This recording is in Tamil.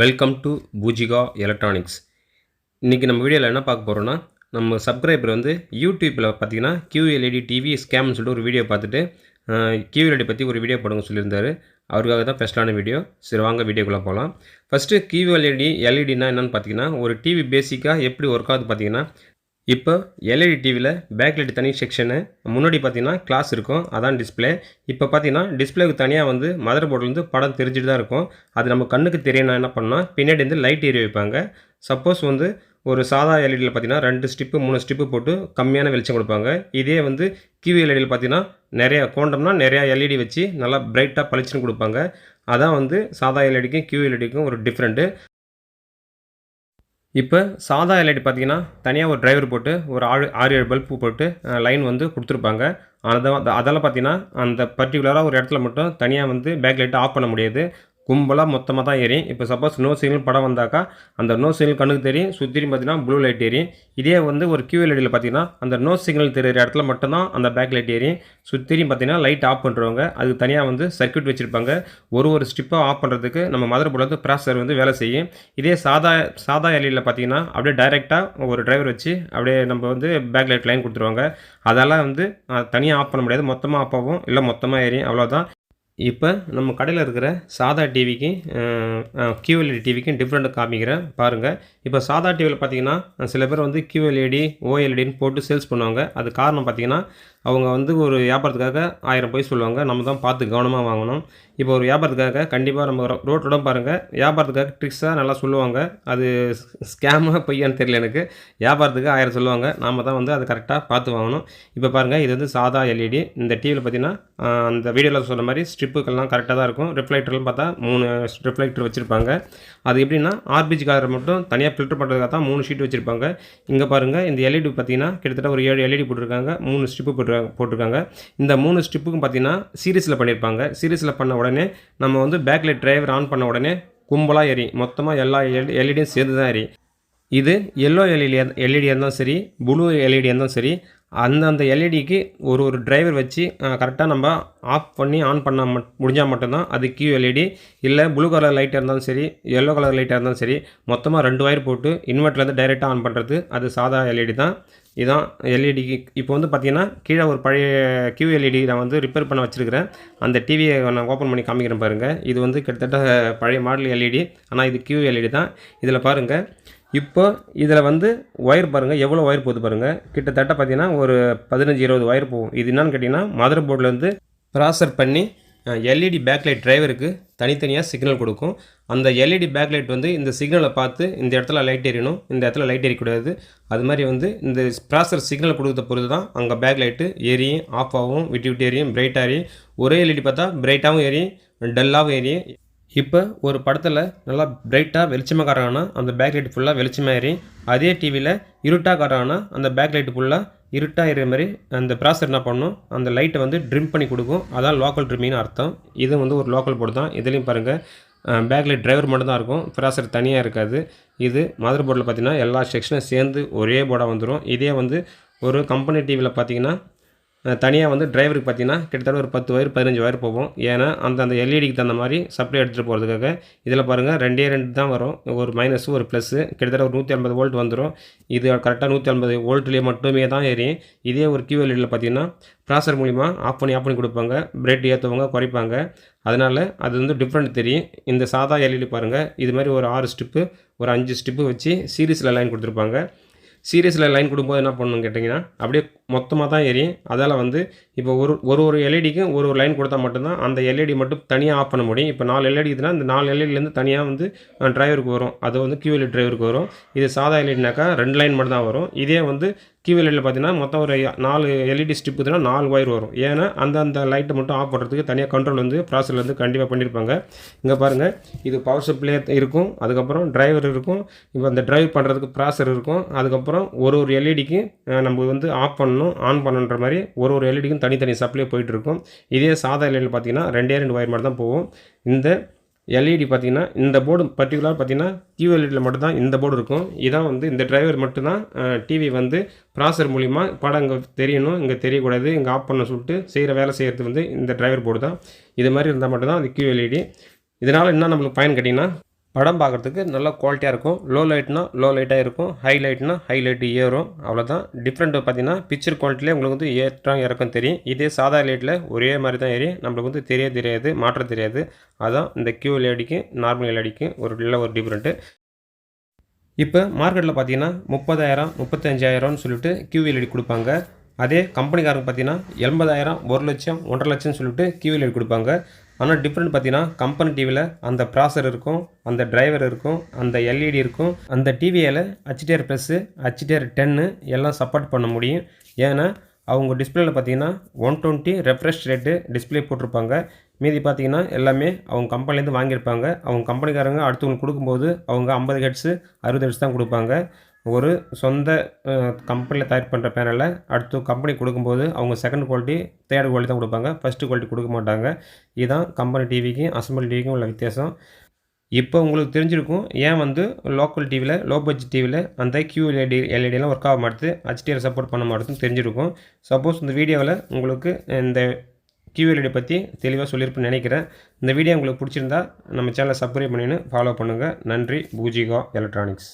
Welcome to Poojika electronics. இன்றைக்கி நம்ம வீடியோவில் என்ன பார்க்க போகிறோன்னா, நம்ம சப்ஸ்கிரைபர் வந்து யூடியூப்பில் பார்த்தீங்கன்னா QLED டிவி ஸ்கேம்னு சொல்லிட்டு ஒரு வீடியோ பார்த்துட்டு QLED பற்றி ஒரு வீடியோ போடுங்க சொல்லியிருந்தார். அவருக்காக தான் ஃபஸ்ட்டான வீடியோ. சரி வாங்க வீடியோக்குள்ளே போகலாம். ஃபஸ்ட்டு QLEDனா என்னென்னு பார்த்தீங்கன்னா, ஒரு டிவி பேசிக்காக எப்படி ஒர்க் ஆகுது பார்த்தீங்கன்னா, இப்போ எல்இடி டிவியில் பேக்லைட் தனி செக்ஷனு, முன்னாடி பார்த்தீங்கன்னா கிளாஸ் இருக்கும், அதான் டிஸ்பிளே. இப்போ பார்த்தீங்கன்னா டிஸ்பிளேக்கு தனியாக வந்து மதர் போர்ட்லேருந்து படம் தெரிஞ்சுட்டு தான் இருக்கும். அது நம்ம கண்ணுக்கு தெரியணும் என்ன பண்ணால் பின்னாடி வந்து லைட் ஏறி வைப்பாங்க. சப்போஸ் வந்து ஒரு சாதா எல்இடியில் பார்த்தீங்கன்னா 2 ஸ்டிப்பு 3 ஸ்டிப்பு போட்டு கம்மியான வெளிச்சம் கொடுப்பாங்க. இதே வந்து QLEDயில் பார்த்தீங்கன்னா நிறையா கோண்டம்னா நிறையா எல்இடி வச்சு நல்லா பிரைட்டாக பளிச்சுன்னு கொடுப்பாங்க. அதான் வந்து சாதா எல்இடிக்கும் QLEDக்கும் ஒரு டிஃப்ரெண்ட்டு. இப்போ சாதா எல்இடி பார்த்தீங்கன்னா தனியாக ஒரு டிரைவர் போட்டு ஒரு 6-7 பல்பு போட்டு லைன் வந்து கொடுத்துருப்பாங்க. அதெல்லாம் பார்த்தீங்கன்னா அந்த பர்டிகுலராக ஒரு இடத்துல மட்டும் தனியாக வந்து பேக் லைட்டை ஆஃப் பண்ண முடியாது. கும்பலாக மொத்தமாக தான் எரியும். இப்போ சப்போஸ் நோ சிக்னல் படம் வந்தாக்கா அந்த நோ சிக்னல் கண்ணுக்கு தெரியும், சுற்றியும் பார்த்தீங்கன்னா ப்ளூ லைட் எரியும். இதே வந்து ஒரு QLEDயில் பார்த்தீங்கன்னா அந்த நோ சிக்னல் தெரிகிற இடத்துல மட்டும்தான் அந்த பேக் லைட் எரியும், சுற்றியும் பார்த்தீங்கன்னா லைட் ஆஃப் பண்ணுறவங்க அதுக்கு தனியாக வந்து சர்க்யூட் வச்சுருப்பாங்க. ஒரு ஸ்ட்ரிப்பாக ஆஃப் பண்ணுறதுக்கு நம்ம மதர் போர்டில் வந்து ப்ராசஸர் வந்து வேலை செய்யும். இதே சாதா எல்இடியில் பார்த்தீங்கன்னா அப்படியே டைரெக்டாக ஒரு டிரைவர் வச்சு அப்படியே நம்ம வந்து பேக் லைட் லைன் கொடுத்துருவாங்க. அதெல்லாம் வந்து தனியாக ஆஃப் பண்ண முடியாது, மொத்தமாக ஆஃப் ஆகும், இல்லை மொத்தமாக எரியும், அவ்வளோதான். இப்போ நம்ம கடையில் இருக்கிற சாதா டிவிக்கும் QLED டிவிக்கும் டிஃப்ரெண்ட்டு காமிக்கிறேன் பாருங்கள். இப்போ சாதா டிவியில் பார்த்தீங்கன்னா சில பேர் வந்து QLED OLEDன்னு போட்டு சேல்ஸ் பண்ணுவாங்க. அது காரணம் பார்த்தீங்கன்னா அவங்க வந்து ஒரு வியாபாரத்துக்காக 1000 பொய் சொல்லுவாங்க. நம்ம தான் பார்த்து கவனமாக வாங்கணும். இப்போ ஒரு வியாபாரத்துக்காக கண்டிப்பாக நம்ம ரோட்டோட பாருங்கள், வியாபாரத்துக்காக ட்ரிக்ஸாக நல்லா சொல்லுவாங்க. அது ஸ்கேமாக பொய்யான்னு தெரியல எனக்கு. வியாபாரத்துக்கு 1000 சொல்லுவாங்க, நாம் தான் வந்து அதை கரெக்டாக பார்த்து வாங்கணும். இப்போ பாருங்கள், இது வந்து சாதா எல்இடி. இந்த டிவியில் பார்த்தீங்கன்னா அந்த வீடியோவில் சொன்ன மாதிரி ஸ்ட்ரிப்புக்கெல்லாம் கரெக்டாக தான் இருக்கும். ரிஃப்ளெக்டர்லாம் பார்த்தா 3 ரிஃப்ளெக்டர் வச்சுருப்பாங்க. அது எப்படின்னா RBG கலர் மட்டும் தனியாக ஃபில்டர் பண்ணுறதுக்காக தான் 3 ஷீட் வச்சுருப்பாங்க. இங்கே பாருங்கள், இந்த எல்இடி பார்த்தீங்கன்னா கிட்டத்தட்ட ஒரு 7 எல்இடி போட்டிருக்காங்க, 3 ஸ்ட்ரிப்பு போட்டிருக்காங்க. இந்த 3 ஸ்ட்ரிப்புக்கும் பார்த்தீங்கன்னா சீரிஸில் பண்ணியிருப்பாங்க. சீரிஸில் பண்ண உடனே நம்ம வந்து பேக்லைட் டிரைவர் ஆன் பண்ண உடனே கும்பலாக எரியும், மொத்தமாக எல்லா எல்இடியும் சேர்ந்து தான் எரியும். இது எல்லோ எல்இடியாக இருந்தாலும் சரி, ப்ளூ எல்இடியாக இருந்தாலும் சரி, அந்தந்த எல்இடிக்கு ஒரு டிரைவர் வச்சு கரெக்டாக நம்ம ஆஃப் பண்ணி ஆன் பண்ண முடிஞ்சால் மட்டும்தான் அது QLED. இல்லை ப்ளூ கலர் லைட்டாக இருந்தாலும் சரி, எல்லோ கலர் லைட்டாக இருந்தாலும் சரி, மொத்தமாக 2 ஒயர் போட்டு இன்வெர்ட்டர்லேருந்து டைரெக்டாக ஆன் பண்ணுறது அது சாதா எல்இடி தான். இதுதான் எல்இடிக்கு. இப்போ வந்து பார்த்திங்கன்னா கீழே ஒரு பழைய QLED நான் வந்து ரிப்பேர் பண்ண வச்சுருக்கிறேன். அந்த டிவியை நான் ஓப்பன் பண்ணி காமிக்கிறேன் பாருங்கள். இது வந்து கிட்டத்தட்ட பழைய மாடல் எல்இடி, ஆனால் இது QLED தான். இதில் பாருங்கள், இப்போ இதில் வந்து ஒயர் பாருங்கள் எவ்வளோ ஒயர் போகுது பாருங்கள். கிட்டத்தட்ட பார்த்திங்கன்னா ஒரு 15-20 ஒயர் போகும். இது என்னன்னு கேட்டிங்கன்னா மதர் போர்ட்லேருந்து ப்ராசர் பண்ணி எல்இடி பேக்லைட் டிரைவருக்கு தனித்தனியாக சிக்னல் கொடுக்கும். அந்த எல்இடி பேக்லைட் வந்து இந்த சிக்னலை பார்த்து இந்த இடத்துல லைட் எரியணும், இந்த இடத்துல லைட் எரியக்கூடாது. அது மாதிரி வந்து இந்த ப்ராசர் சிக்னல் கொடுத்த பொறுத்து தான் அங்கே பேக்லைட்டு எரியும், ஆஃப் ஆகும், விட்டு எரியும், பிரைட்டாக எரியும். ஒரே எல்இடி பார்த்தா பிரைட்டாகவும் எரியும், டல்லாகவும் எரியும். இப்போ ஒரு படத்தில் நல்லா பிரைட்டாக வெளிச்சமாக காட்டுறாங்கன்னா அந்த பேக்லைட் ஃபுல்லாக வெளிச்சமாக எரியும். அதே டிவியில் இருட்டாக காட்டுறாங்கன்னா அந்த பேக்லைட்டு ஃபுல்லாக இருட்டாக எறிகிற மாதிரி அந்த ப்ராசர் என்ன பண்ணணும், அந்த லைட்டை வந்து ட்ரிம் பண்ணி கொடுக்கும். அதான் லோக்கல் ட்ரிம்மிங்னு அர்த்தம். இது வந்து ஒரு லோக்கல் போர்டு தான். இதுலேயும் பாருங்கள் பேக்லைட் டிரைவர் மட்டும் தான் இருக்கும், ப்ராசர் தனியாக இருக்காது. இது மதர் போர்டில் பார்த்திங்கன்னா எல்லா செக்ஷனும் சேர்ந்து ஒரே போர்டாக வந்துடும். இதே வந்து ஒரு கம்பெனி டிவியில் பார்த்திங்கன்னா தனியாக வந்து டிரைவருக்கு பார்த்திங்கன்னா கிட்டத்தட்ட ஒரு 10 ஒயர் 15 ஒயர் போகும். ஏன்னா அந்த எல்இடிக்கு தகுந்த மாதிரி சப்ளை எடுத்துகிட்டு போகிறதுக்காக. இதில் பாருங்கள் 2 தான் வரும், ஒரு மைனஸு ஒரு ப்ளஸ்ஸு. கிட்டத்தட்ட ஒரு 150 வோல்ட் வந்துடும். இது கரெக்டாக 150 வோல்ட்லேயே மட்டுமே தான் எரியும். இதே ஒரு QLEDயில் பார்த்திங்கன்னா ப்ராசர் மூலிமா ஆஃப் பண்ணி கொடுப்பாங்க, பிரைட் ஏற்றுவாங்க, குறைப்பாங்க. அதனால் அது வந்து டிஃப்ரெண்ட் தெரியும். இந்த சாதா எல்இடி பாருங்கள், இது மாதிரி ஒரு 6 ஸ்டிப்பு ஒரு 5 ஸ்டிப்பு வச்சு சீரிஸில் லைன் கொடுத்துருப்பாங்க. சீரியஸில் லைன் கொடுக்கும்போது என்ன பண்ணணும்னு கேட்டிங்கன்னா அப்படியே மொத்தமாக தான் எரியும். அதால் வந்து இப்போ ஒரு எல்இடிக்கும் ஒரு லைன் கொடுத்தா மட்டும்தான் அந்த எல்இடி மட்டும் தனியாக ஆஃப் பண்ண முடியும். இப்போ 4 எல்இடி இதுனா இந்த 4 எல்இடிலேருந்து தனியாக வந்து டிரைவருக்கு வரும், அது வந்து QLED டிரைவருக்கு வரும். இது சாதா எல்இடினாக்கா 2 லைன் மட்டும் தான் வரும். இதே வந்து QLEDயில் பார்த்தீங்கன்னா மொத்தம் ஒரு 4 எல்இடி ஸ்ட்ரிப் இதுனா 4 ஒயர் வரும். ஏன்னா அந்த லைட்டை மட்டும் ஆஃப் பண்ணுறதுக்கு தனியாக கண்ட்ரோல் வந்து ப்ராசரில் வந்து கண்டிப்பாக பண்ணியிருப்பாங்க. இங்கே பாருங்கள், இது பவர் சப்ளை இருக்கும், அதுக்கப்புறம் டிரைவர் இருக்கும். இப்போ அந்த டிரைவ் பண்ணுறதுக்கு ப்ராசர் இருக்கும். அதுக்கப்புறம் ஒரு எல்இடிக்கு நம்ம வந்து ஆஃப் பண்ணணும் ஆன் பண்ணணுன்ற மாதிரி ஒரு எல்இடிக்கும் தனித்தனி சப்ளை போயிட்டுருக்கும். இதே சாதா எல்இடியில் பார்த்தீங்கன்னா 2 ஒயர் மட்டும் தான் போகும். இந்த எல்இடி பார்த்திங்கன்னா இந்த போர்டு பர்டிகுலர் பார்த்திங்கன்னா QLEDயில் மட்டும்தான் இந்த போர்டு இருக்கும். இதான் வந்து இந்த டிரைவர் மட்டும்தான் டிவி வந்து ப்ராசர் மூலிமா படம் இங்கே தெரியணும், இங்கே தெரியக்கூடாது, இங்கே ஆஃப் பண்ண சொல்லிட்டு வேலை செய்கிறது வந்து இந்த டிரைவர் போர்டு தான். இது மாதிரி இருந்தால் மட்டும்தான் அது QLED. இதனால் என்ன நம்மளுக்கு பயன் கேட்டிங்கன்னா படம் பார்க்குறதுக்கு நல்லா குவாலிட்டியாக இருக்கும். லோ லைட்னா லோ லைட்டாக இருக்கும், ஹை லைட்னா ஹை லைட் ஏறும். அவ்வளோதான். டிஃப்ரெண்ட் பார்த்தீங்கன்னா பிக்சர் குவாலிட்டிலே உங்களுக்கு வந்து ஏற்றம் இறக்கம் தெரியும். இதே சாதா லைட்டில் ஒரே மாதிரி தான் எரியும். நம்மளுக்கு வந்து தெரியாது, மாற்றம் தெரியாது. அதான் இந்த QLEDக்கும் நார்மல் எல்இடிக்கும் ஒரு டிஃப்ரெண்ட்டு. இப்போ மார்க்கெட்டில் பார்த்தீங்கன்னா 30,000 35,000ன்னு சொல்லிட்டு QLED கொடுப்பாங்க. அதே கம்பெனிக்காரங்க பார்த்தீங்கன்னா 80,000 1 லட்சம் 1.5 லட்சம்னு சொல்லிட்டு QLED கொடுப்பாங்க. ஆனால் டிஃப்ரெண்ட் பார்த்தீங்கன்னா கம்பெனி டிவியில் அந்த ப்ராசர் இருக்கும், அந்த டிரைவர் இருக்கும், அந்த எல்இடி இருக்கும். அந்த டிவியில் HDR +, HDR10 எல்லாம் சப்போர்ட் பண்ண முடியும். ஏன்னா அவங்க டிஸ்பிளேல பார்த்தீங்கன்னா 120 ரெஃப்ரெஷ் ரேட்டு டிஸ்பிளே போட்டிருப்பாங்க. மீதி பார்த்தீங்கன்னா எல்லாமே அவங்க கம்பெனிலேருந்து வாங்கியிருப்பாங்க. அவங்க கம்பெனிக்காரங்க அடுத்தவங்களுக்கு கொடுக்கும்போது அவங்க 50 ஹெர்ட்ஸு 60 ஹெர்ட்ஸ் தான் கொடுப்பாங்க. ஒரு சொந்த கம்பெனியில் தயார் பண்ணுற பேனலை அடுத்த கம்பெனி கொடுக்கும்போது அவங்க செகண்ட் குவாலிட்டி, தேர்ட் குவாலிட்டி தான் கொடுப்பாங்க. ஃபஸ்ட்டு குவாலிட்டி கொடுக்க மாட்டாங்க. இதுதான் கம்பெனி டிவிக்கும் அசம்பிள் டிவிக்கும் உள்ள வித்தியாசம். இப்போ உங்களுக்கு தெரிஞ்சிருக்கும் ஏன் வந்து லோக்கல் டிவியில், லோ பட்ஜெட் டிவியில் அந்த QLEDலாம் ஒர்க் ஆக மாட்டுது, HDR சப்போர்ட் பண்ண மாட்டுதுன்னு தெரிஞ்சிருக்கும். சப்போஸ் இந்த வீடியோவில் உங்களுக்கு இந்த QLED பற்றி தெளிவாக சொல்லியிருப்பேன்னு நினைக்கிறேன். இந்த வீடியோ உங்களுக்கு பிடிச்சிருந்தா நம்ம சேனலை சப்ஸ்கிரைப் பண்ணின்னு ஃபாலோ பண்ணுங்கள். நன்றி. பூஜிகா எலக்ட்ரானிக்ஸ்.